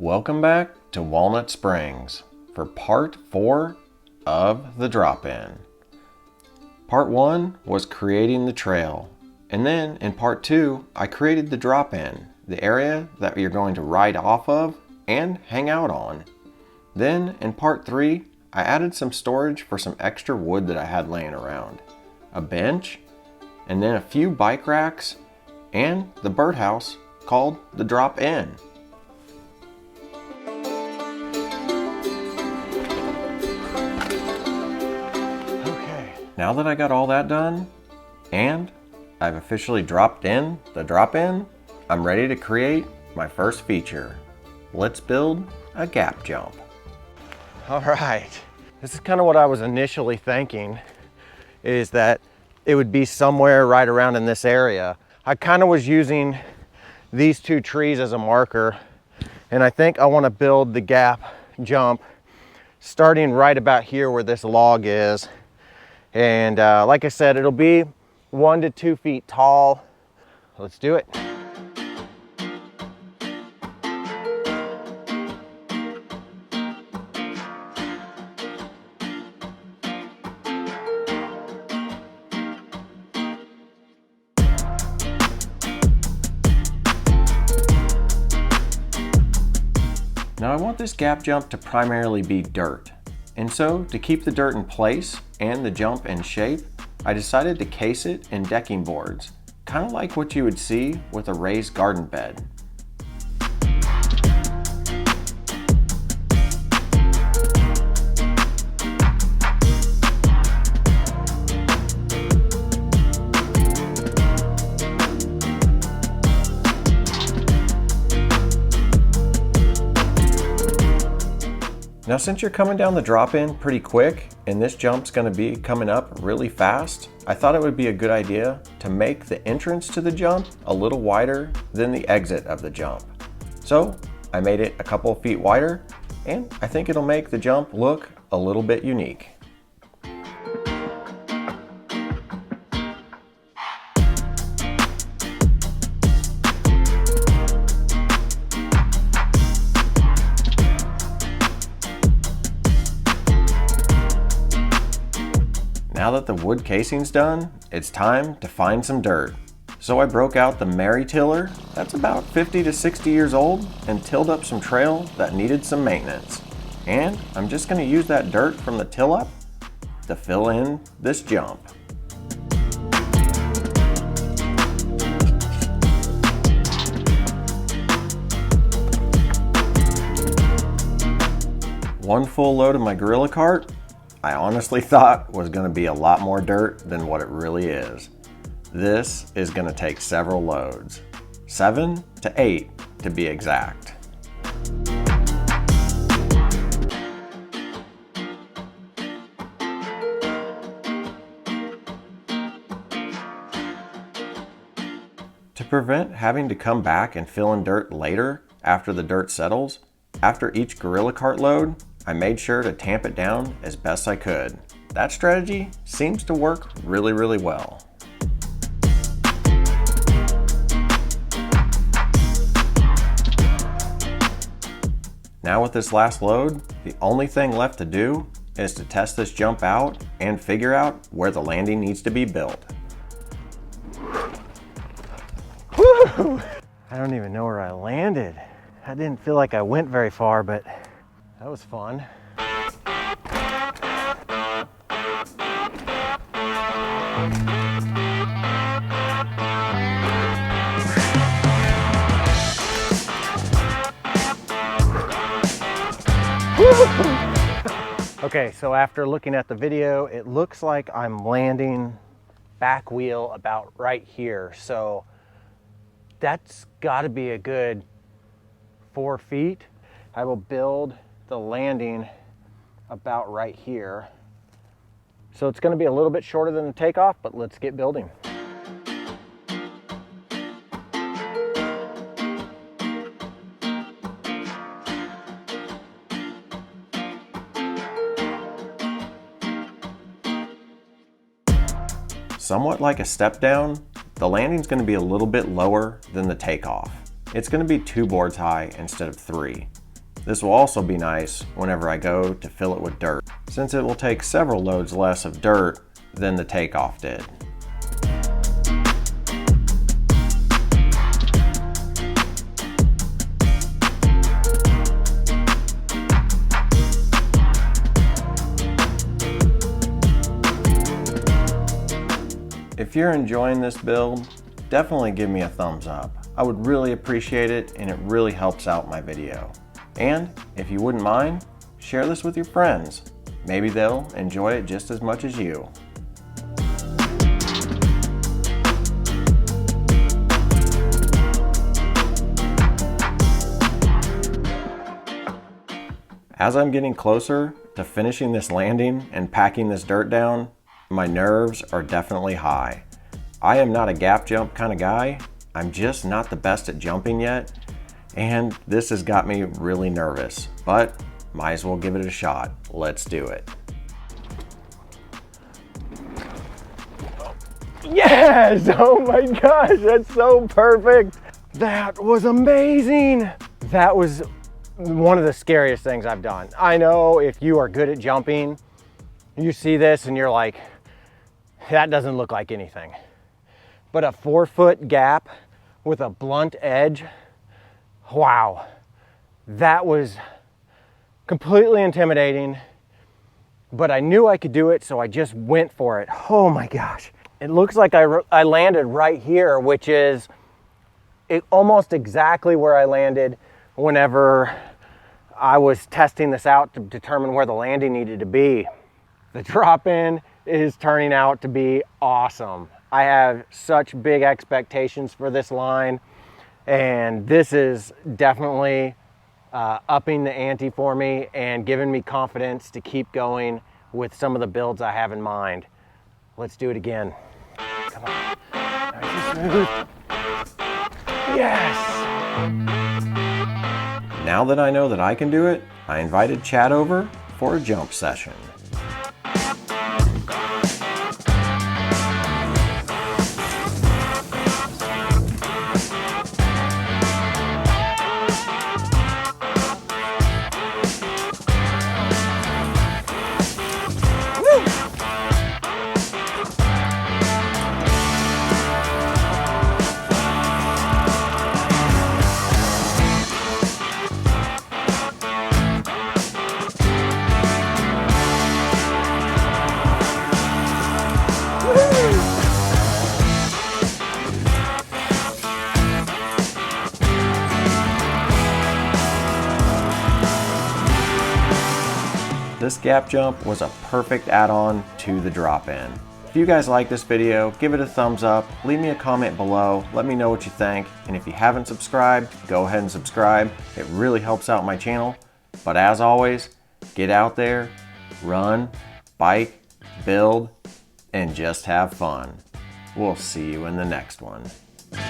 Welcome back to Walnut Springs for part 4 of the drop-in. Part 1 was creating the trail, and then in part 2 I created the drop-in, the area that you're going to ride off of and hang out on. Then in part 3 I added some storage for some extra wood that I had laying around, a bench, and then a few bike racks, and the birdhouse called the drop-in. Now that I got all that done, and I've officially dropped in the drop-in, I'm ready to create my first feature. Let's build a gap jump. All right, this is kind of what I was initially thinking, is that it would be somewhere right around in this area. I kind of was using these two trees as a marker, and I think I want to build the gap jump starting right about here where this log is. And like I said, it'll be 1 to 2 feet tall. Let's do it. Now I want this gap jump to primarily be dirt. And so, to keep the dirt in place and the jump in shape, I decided to case it in decking boards, kind of like what you would see with a raised garden bed. Now since you're coming down the drop-in pretty quick and this jump's going to be coming up really fast, I thought it would be a good idea to make the entrance to the jump a little wider than the exit of the jump. So I made it a couple of feet wider, and I think it'll make the jump look a little bit unique. Now that the wood casing's done, it's time to find some dirt. So I broke out the Mary tiller, that's about 50 to 60 years old, and tilled up some trail that needed some maintenance. And I'm just going to use that dirt from the till up to fill in this jump. One full load of my gorilla cart, I honestly thought was going to be a lot more dirt than what it really is. This is going to take several loads, 7 to 8 to be exact. To prevent having to come back and fill in dirt later after the dirt settles, after each gorilla cart load, I made sure to tamp it down as best I could. That strategy seems to work really well. Now with this last load, the only thing left to do is to test this jump out and figure out where the landing needs to be built. Whew! I don't even know where I landed. I didn't feel like I went very far, but that was fun. Okay, so after looking at the video, it looks like I'm landing back wheel about right here. So that's got to be a good 4 feet. I will build the landing about right here. So it's going to be a little bit shorter than the takeoff, but let's get building. Somewhat like a step down, the landing's going to be a little bit lower than the takeoff. It's going to be 2 boards high instead of 3. This will also be nice whenever I go to fill it with dirt, since it will take several loads less of dirt than the takeoff did. If you're enjoying this build, definitely give me a thumbs up. I would really appreciate it, and it really helps out my video. And if you wouldn't mind, share this with your friends. Maybe they'll enjoy it just as much as you. As I'm getting closer to finishing this landing and packing this dirt down, my nerves are definitely high. I am not a gap jump kind of guy. I'm just not the best at jumping yet, and this has got me really nervous, but might as well give it a shot. Let's do it. Yes! Oh my gosh, that's so perfect. That was amazing. That was one of the scariest things I've done. I know if you are good at jumping, you see this and you're like, that doesn't look like anything. But a 4-foot gap with a blunt edge, wow. That was completely intimidating, but I knew I could do it, so I just went for it. Oh my gosh. It looks like I landed right here, which is almost exactly where I landed whenever I was testing this out to determine where the landing needed to be. The drop-in is turning out to be awesome. I have such big expectations for this line, and this is definitely upping the ante for me and giving me confidence to keep going with some of the builds I have in mind. Let's do it again. Come on. Nice and smooth. Yes! Now that I know that I can do it, I invited Chad over for a jump session. This gap jump was a perfect add-on to the drop-in. If you guys like this video, give it a thumbs up, leave me a comment below, let me know what you think, and if you haven't subscribed, go ahead and subscribe. It really helps out my channel. But as always, get out there, run, bike, build, and just have fun. We'll see you in the next one.